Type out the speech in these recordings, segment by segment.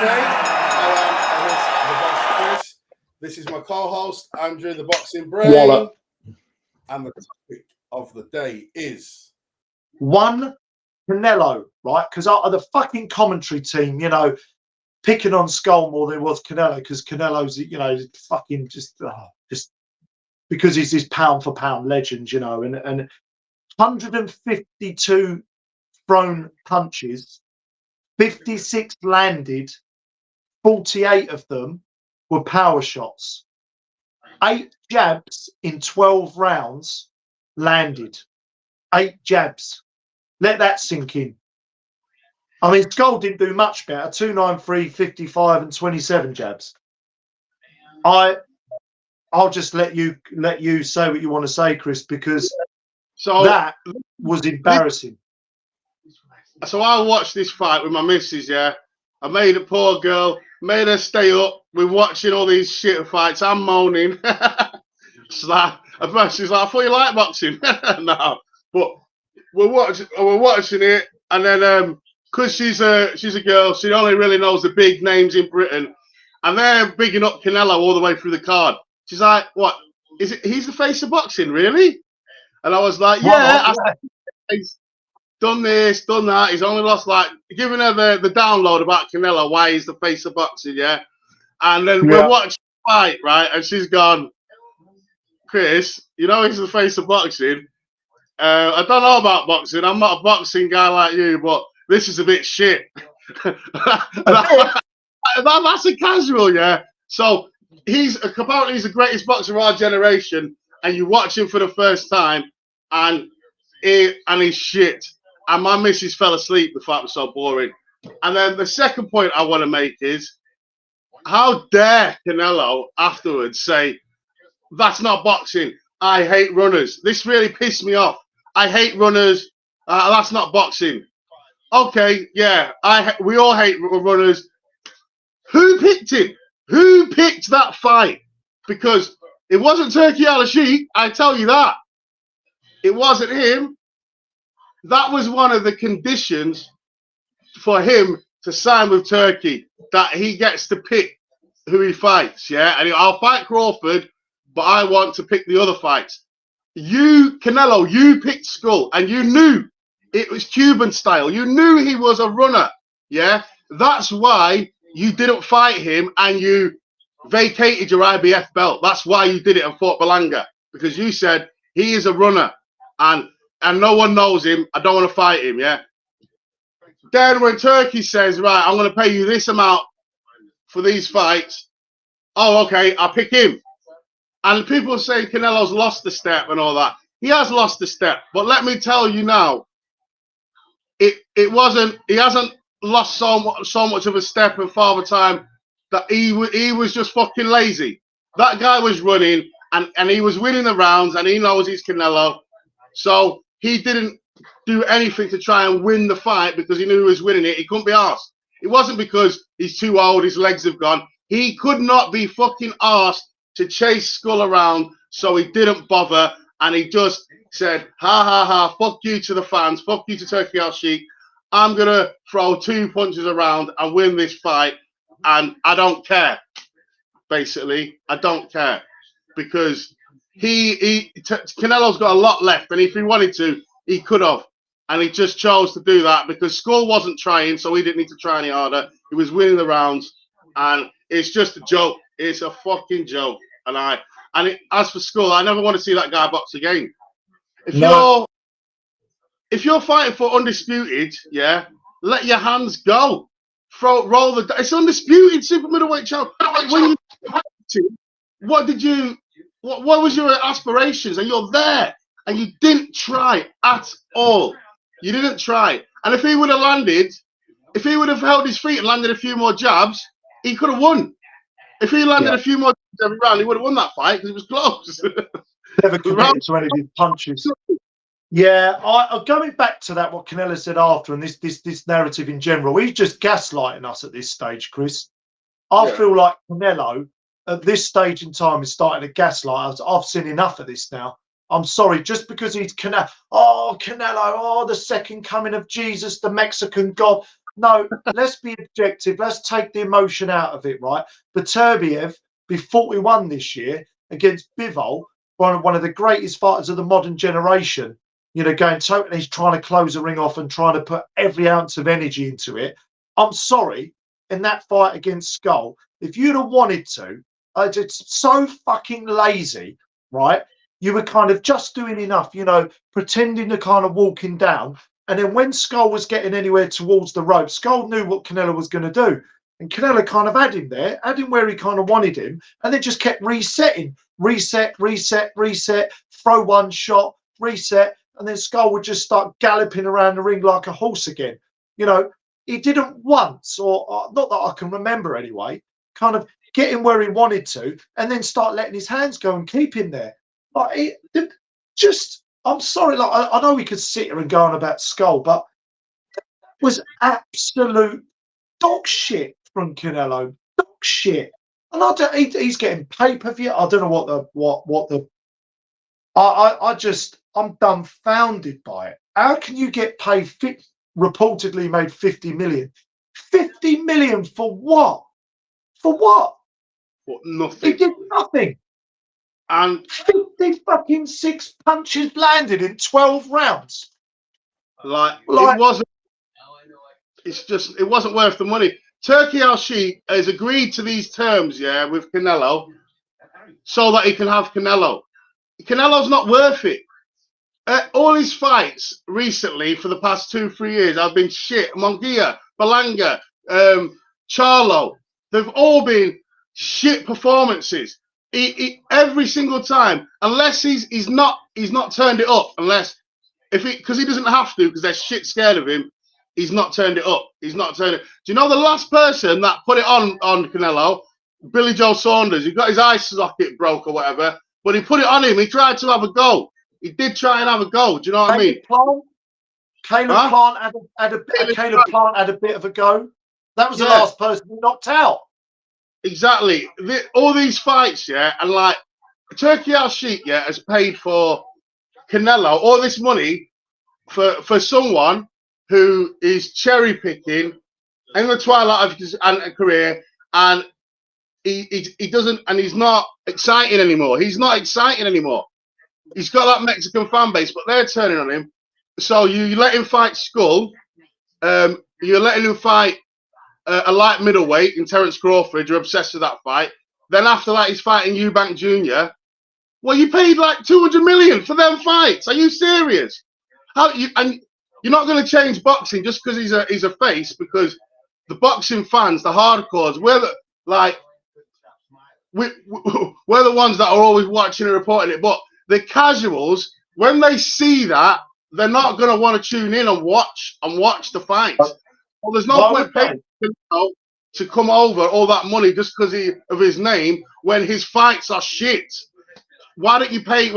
the boss Chris. This is my co-host Andrew, the boxing brain. Wallop. And the topic of the day is one Canelo, right? Because the fucking commentary team, you know, picking on Skull more than it was Canelo, because Canelo's, you know, fucking just because he's this pound for pound legend, you know, and 152 thrown punches, 56 landed, 48 of them were power shots. 8 jabs in 12 rounds landed. 8 jabs. Let that sink in. I mean, Skull didn't do much better. 293, 55, and 27 jabs. I'll just let you say what you want to say, Chris, because that was embarrassing. So I watched this fight with my missus, yeah. I made a poor girl, made her stay up. We're watching all these shit fights. I'm moaning. She's like, I thought you like boxing. No, but we're watching it, and then because she's a girl, she only really knows the big names in Britain, and they're bigging up Canelo all the way through the card. She's like, "What is it? He's the face of boxing, really?" And I was like, "Yeah." He's done this, done that. He's only lost, like, giving her the download about Canelo, why he's the face of boxing, yeah. And then we're watching the fight, right? And she's gone, Chris, you know he's the face of boxing. I don't know about boxing. I'm not a boxing guy like you, but this is a bit shit. That's a casual, yeah. So apparently he's the greatest boxer of our generation, and you watch him for the first time, and he's shit. And my missus fell asleep. The fight was so boring. And then the second point I want to make is, how dare Canelo afterwards say, that's not boxing. I hate runners. This really pissed me off. I hate runners. That's not boxing. Okay, yeah, we all hate runners. Who picked him? Who picked that fight? Because it wasn't Turki Al-Sheikh, I tell you that. It wasn't him. That was one of the conditions for him to sign with Turkey, that he gets to pick who he fights, yeah? And I'll fight Crawford, but I want to pick the other fights. Canelo, you picked Skull, and you knew it was Cuban style. You knew he was a runner, yeah? That's why you didn't fight him and you vacated your IBF belt. That's why you did it and fought Berlanga, because you said he is a runner, and no one knows him. I don't want to fight him, yeah? Then when Turkey says, right, I'm going to pay you this amount for these fights, oh, okay, I'll pick him. And people say Canelo's lost the step and all that. He has lost the step. But let me tell you now, he hasn't lost so much of a step in Father Time, that he was just fucking lazy. That guy was running, and he was winning the rounds, and he knows he's Canelo. So he didn't do anything to try and win the fight because he knew he was winning it. He couldn't be arsed. It wasn't because he's too old, his legs have gone. He could not be fucking arsed to chase Skull around, so he didn't bother, and he just said, ha ha ha, fuck you to the fans, fuck you to Turki Al-Sheikh. I'm going to throw 2 punches around and win this fight, and I don't care. Basically, I don't care, because Canelo's got a lot left, and if he wanted to, he could have, and he just chose to do that because Skull wasn't trying, so he didn't need to try any harder. He was winning the rounds, and it's just a joke. It's a fucking joke. As for Skull, I never want to see that guy box again. If you're fighting for Undisputed, yeah, let your hands go. It's Undisputed super middleweight champ. What was your aspirations? And you're there, and you didn't try at all. You didn't try. And if he would have held his feet and landed a few more jabs, he could have won. If he landed a few more jabs every round, he would have won that fight because it was close. Never committed to any of his punches. Yeah, going back to that, what Canelo said after, and this narrative in general, he's just gaslighting us at this stage, Chris. I feel like Canelo, at this stage in time, is starting to gaslight us. I've seen enough of this now. I'm sorry, just because he's Canelo, the second coming of Jesus, the Mexican God. no, let's be objective. Let's take the emotion out of it, right? Beterbiev be 41 this year against Bivol, one of the greatest fighters of the modern generation. You know, going totally, he's trying to close the ring off and trying to put every ounce of energy into it. I'm sorry, in that fight against Skull, if you'd have wanted to, it's so fucking lazy, right? You were kind of just doing enough, you know, pretending to kind of walking down. And then when Skull was getting anywhere towards the rope, Skull knew what Canelo was going to do. And Canelo kind of had him there, had him where he kind of wanted him, and then just kept resetting. Reset, reset, reset, throw one shot, reset, and then Skull would just start galloping around the ring like a horse again. You know, he didn't once, or not that I can remember anyway, kind of get him where he wanted to, and then start letting his hands go and keep him there. Like, I'm sorry, like I know we could sit here and go on about Skull, but it was absolute dog shit from Canelo. Dog shit. And he's getting pay-per-view. I don't know what the I'm dumbfounded by it. How can you get paid reportedly made 50 million? 50 million for what? For what? For nothing. He did nothing. And 50 fucking 6 punches landed in 12 rounds. Like it wasn't. It's just it wasn't worth the money. Turkey Al-Sheikh has agreed to these terms, yeah, with Canelo, so that he can have Canelo. Canelo's not worth it. All his fights recently for the past 2-3 years have been shit. Munguia, Balanga, Charlo, they've all been shit performances. He every single time, unless he's not turned it up, because he doesn't have to, because they're shit scared of him. He's not turned it up. He's not turned it. Do you know the last person that put it on Canelo? Billy Joe Saunders. He got his eye socket broke or whatever, but he put it on him. He tried to have a go. He did try and have a go. Do you know what I mean? Caleb Plant had a bit of a go. That was the last person he knocked out. Exactly. All these fights, yeah, and like Turkey Al-Sheikh, yeah, has paid for Canelo all this money for someone who is cherry picking in the twilight of his career, and he doesn't, and he's not exciting anymore. He's not exciting anymore. He's got that Mexican fan base, but they're turning on him. So you let him fight Skull. You're letting him fight a light middleweight in Terence Crawford. You're obsessed with that fight. Then after that, he's fighting Eubank Jr. Well, you paid like 200 million for them fights. Are you serious? You're not going to change boxing just because he's a face, because the boxing fans, the hardcores, we're the ones that are always watching and reporting it. But the casuals, when they see that, they're not going to want to tune in and watch the fights. Well, there's no point paying to come over all that money just because of his name when his fights are shit. Why don't you buy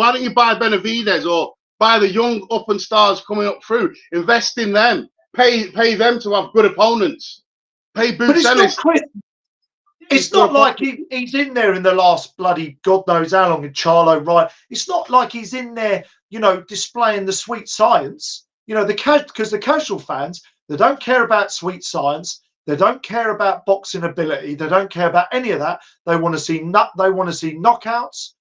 Benavidez or buy the young up and stars coming up through? Invest in them. Pay them to have good opponents. Pay Boots Ennis. It's not like he's in there in the last bloody God knows how long in Charlo, right? It's not like he's in there, you know, displaying the sweet science. You know, because the casual fans, they don't care about sweet science. They don't care about boxing ability. They don't care about any of that. They want to see knockouts,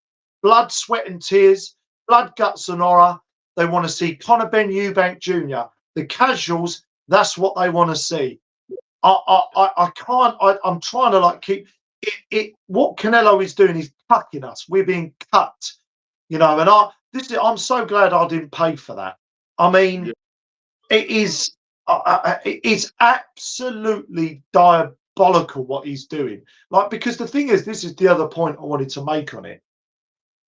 blood, sweat, and tears, blood, guts, and horror. They want to see Conor Ben Eubank Jr. The casuals, that's what they want to see. I can't. I'm trying to like keep it. What Canelo is doing is cucking us. We're being cut, you know. And I'm so glad I didn't pay for that. I mean, it is. It's absolutely diabolical what he's doing. Like, because the thing is, this is the other point I wanted to make on it.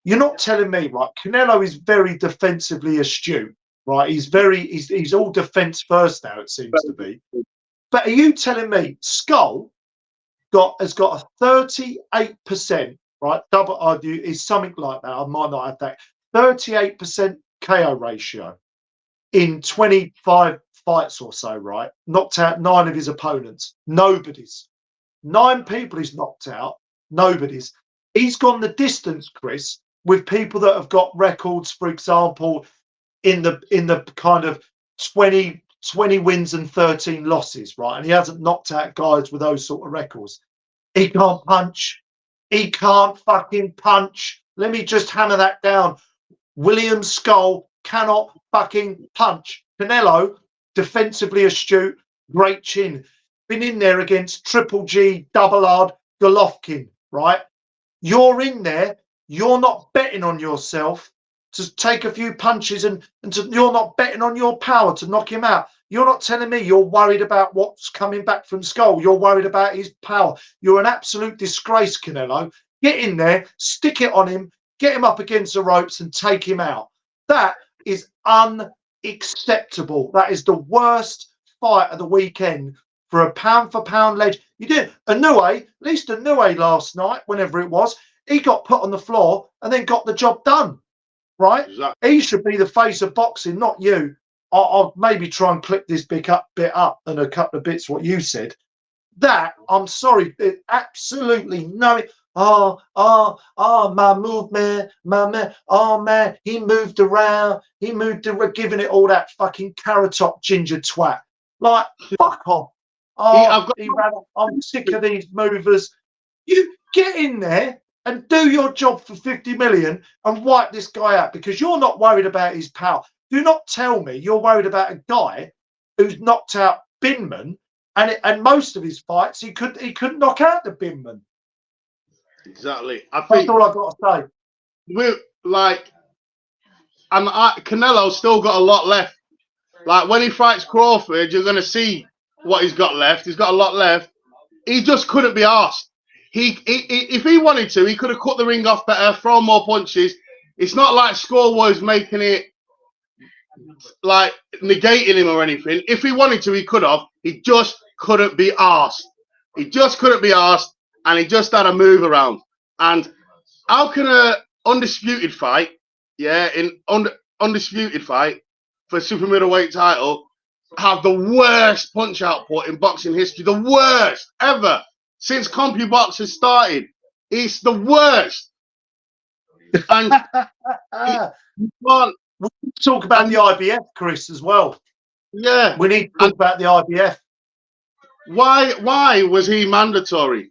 You're not telling me, right? Canelo is very defensively astute, right? He's all defense first now, it seems to be. But are you telling me Skull has got a 38%, right? Double argue is something like that. I might not have that. 38% KO ratio in 25 fights or so, right? Knocked out 9 of his opponents. Nobody's. 9 people he's knocked out. Nobody's. He's gone the distance, Chris, with people that have got records, for example, in the kind of 20 20 wins and 13 losses, right? And he hasn't knocked out guys with those sort of records. He can't punch. He can't fucking punch. Let me just hammer that down. William Skull cannot fucking punch. Canelo, defensively astute, great chin. Been in there against Triple G, Double R, Golovkin, right? You're in there. You're not betting on yourself to take a few punches and you're not betting on your power to knock him out. You're not telling me you're worried about what's coming back from Skull. You're worried about his power. You're an absolute disgrace, Canelo. Get in there, stick it on him, get him up against the ropes and take him out. That is unacceptable. That is the worst fight of the weekend for a pound-for-pound legend. You did Inoue, at least Inoue last night, whenever it was, he got put on the floor and then got the job done, right? Exactly. He should be the face of boxing, not you. I'll maybe try and clip this bit up and a couple of bits what you said. That, I'm sorry, absolutely no. My movement, my man. Oh man, he moved around. He moved around, giving it all that fucking carrot top ginger twat. Like, fuck off. I'm sick of these movers. You get in there and do your job for 50 million and wipe this guy out because you're not worried about his power. Do not tell me you're worried about a guy who's knocked out Binman and most of his fights he couldn't knock out the Binman. Exactly. I think that's all I've got to say. We're like, and Canelo's still got a lot left. Like when he fights Crawford, you're gonna see what he's got left. He's got a lot left. He just couldn't be arsed. If he wanted to, he could have cut the ring off better, thrown more punches. It's not like Skull was making it like negating him or anything. If he wanted to, he could have. He just couldn't be arsed. He just couldn't be arsed, and he just had a move around. And how can a undisputed fight, undisputed fight for super middleweight title have the worst punch output in boxing history? The worst ever since CompuBox has started. It's the worst. And you can't. We need to talk about the IBF, Chris, as well. Yeah. We need to talk about the IBF. Why was he mandatory?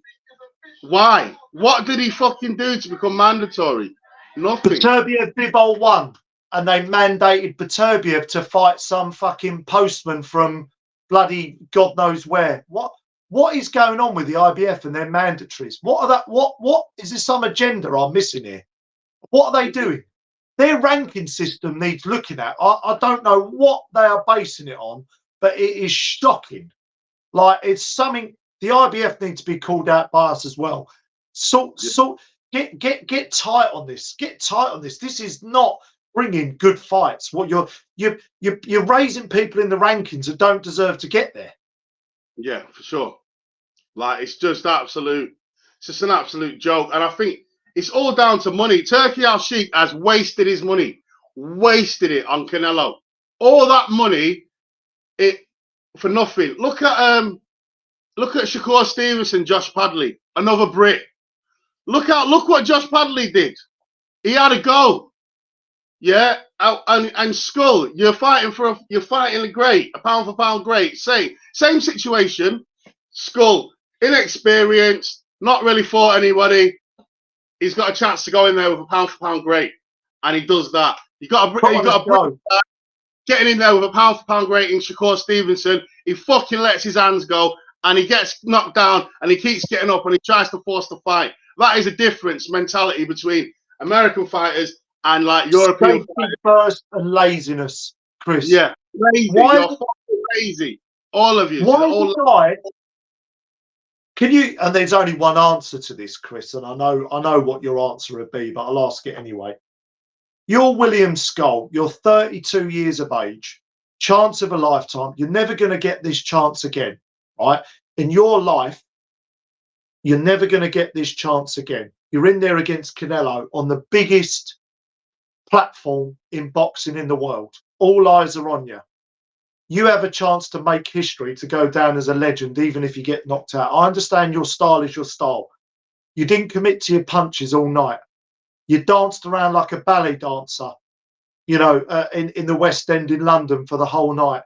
Why? What did he fucking do to become mandatory? Nothing. Beterbiev Bivol won, and they mandated Beterbiev to fight some fucking postman from bloody God knows where. What is going on with the IBF and their mandatories? What is there some agenda I'm missing here? What are they doing? Their ranking system needs looking at. I don't know what they are basing it on, but it is shocking. Like, it's something the IBF needs to be called out by us as well. So get tight on this. Get tight on this. This is not bringing good fights. What you're raising people in the rankings that don't deserve to get there. Yeah, for sure. Like, it's just absolute. It's just an absolute joke, and I think it's all down to money. Turkey Al Sheikh has wasted his money, wasted it on Canelo. All that money, for nothing. Look at Shakur Stevenson, Josh Padley, another Brit. Look what Josh Padley did. He had a go. Yeah, and Skull, you're fighting a great, a pound for pound great. Same situation. Skull, inexperienced, not really fought anybody. He's got a chance to go in there with a pound for pound great, and he does that. You got a getting in there with a pound for pound great in Shakur Stevenson. He fucking lets his hands go, and he gets knocked down, and he keeps getting up, and he tries to force the fight. That is a difference mentality between American fighters and like European fighters. First and laziness, Chris. Yeah, lazy. You're fucking lazy. All of you. Can you? And there's only one answer to this, Chris, and I know what your answer would be, but I'll ask it anyway. You're William Skull. You're 32 years of age. Chance of a lifetime. You're never going to get this chance again, right? In your life, you're never going to get this chance again. You're in there against Canelo on the biggest platform in boxing in the world. All eyes are on you. You have a chance to make history, to go down as a legend, even if you get knocked out. I understand your style is your style. You didn't commit to your punches all night. You danced around like a ballet dancer, you know, in the West End in London for the whole night.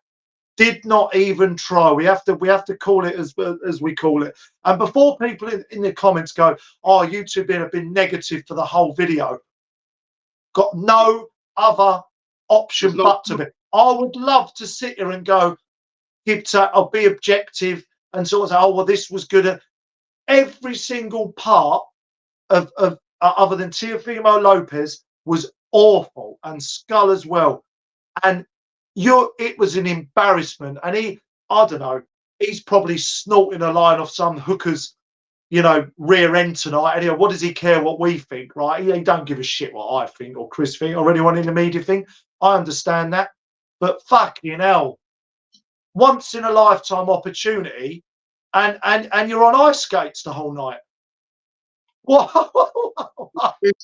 did not even try. We have to call it as we call it. And before people in the comments go, oh, YouTube have been negative for the whole video, got no other option but to be. I would love to sit here and go, I'll be objective and sort of say, oh, well, this was good. Every single part of other than Teofimo Lopez was awful, and Skull as well. And it was an embarrassment. And I don't know, he's probably snorting a line off some hooker's, rear end tonight. Anyway, what does he care what we think, right? He don't give a shit what I think or Chris think or anyone in the media think. I understand that. But fucking hell, once in a lifetime opportunity, and you're on ice skates the whole night. What?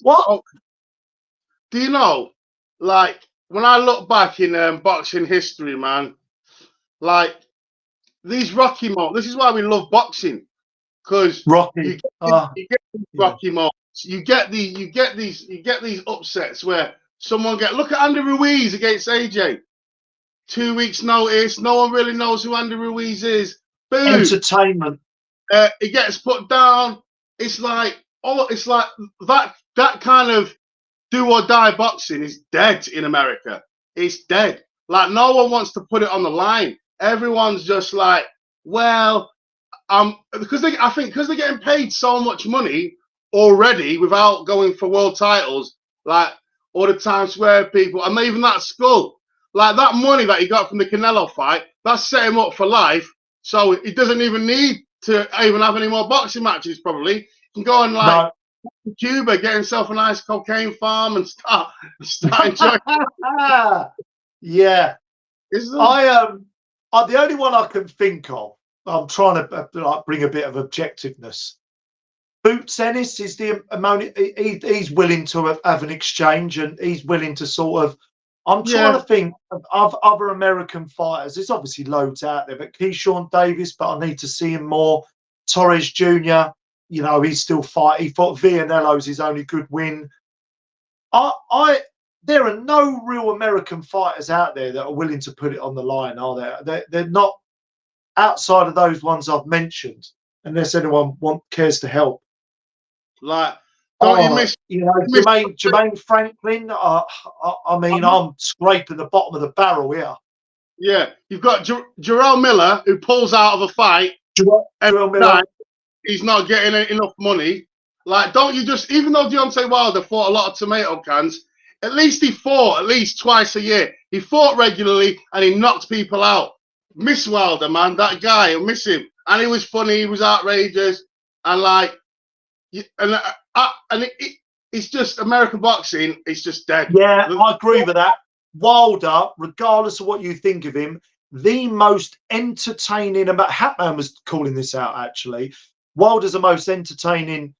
What? Do you know, like, when I look back in boxing history, man, like these Rocky moments, this is why we love boxing, because you get Rocky moments, you get these upsets where someone look at Andy Ruiz against AJ. 2 weeks notice, no one really knows who Andy Ruiz is. Boom. Entertainment. He gets put down. It's like that kind of do or die boxing is dead in America. It's dead. Like, no one wants to put it on the line. Everyone's just like, well, because they're getting paid so much money already without going for world titles, like all the times where people, and even that Skull, like that money that he got from the Canelo fight, that set him up for life. So he doesn't even need to even have any more boxing matches. Probably he can go and Cuba, get himself a nice cocaine farm and start enjoying. Yeah, the only one I can think of. I'm trying to bring a bit of objectiveness. Boots Ennis is the amount. He's willing to have an exchange, and he's willing to sort of. I'm trying to think of other American fighters. There's obviously loads out there, but Keyshawn Davis, but I need to see him more. Torres Jr., he's still fighting. He fought Villanello's his only good win. There are no real American fighters out there that are willing to put it on the line, are there? They're not, outside of those ones I've mentioned, unless anyone cares to help. Like, don't you miss, Jermaine Franklin? I mean, I'm scraping the bottom of the barrel here. Yeah, you've got Jarrell Miller, who pulls out of a fight every time. He's not getting enough money. Like, don't you just, even though Deontay Wilder fought a lot of tomato cans, at least he fought at least twice a year. He fought regularly and he knocked people out. Miss Wilder, man, that guy, I miss him. And he was funny, he was outrageous, and like, it's just American boxing. It's just dead. Yeah, I agree with that. Wilder, regardless of what you think of him, the most entertaining. Hatman was calling this out actually. Wilder's the most entertaining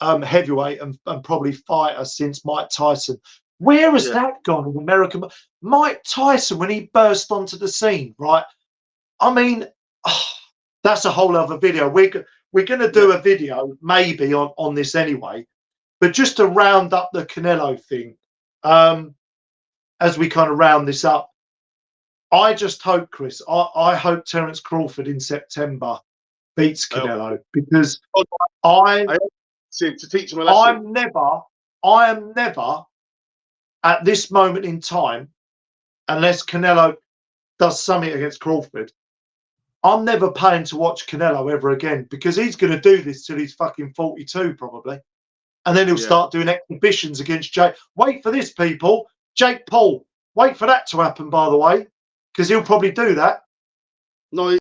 heavyweight and probably fighter since Mike Tyson. Where has that gone in American? Mike Tyson, when he burst onto the scene, right? I mean, that's a whole other video. We're going to do a video maybe on this anyway, but just to round up the Canelo thing, as we kind of round this up, I just hope, Chris, I hope Terence Crawford in September beats Canelo, because to teach him a lesson. I am never at this moment in time, unless Canelo does something against Crawford, I'm never paying to watch Canelo ever again, because he's going to do this till he's fucking 42 probably. And then he'll start doing exhibitions against Jake. Wait for this, people. Jake Paul. Wait for that to happen, by the way, because he'll probably do that. No,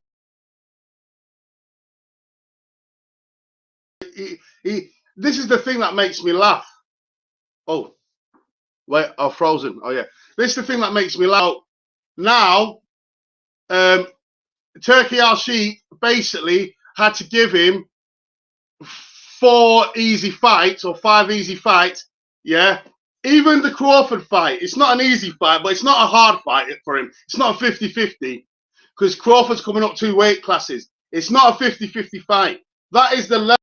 this is the thing that makes me laugh. Oh, wait, I'm frozen. Oh, yeah. This is the thing that makes me laugh. Now, Turkey Al-Sheikh basically had to give him 4 easy fights or 5 easy fights. Yeah. Even the Crawford fight, it's not an easy fight, but it's not a hard fight for him. It's not a 50-50, because Crawford's coming up 2 weight classes. It's not a 50-50 fight. That is the level.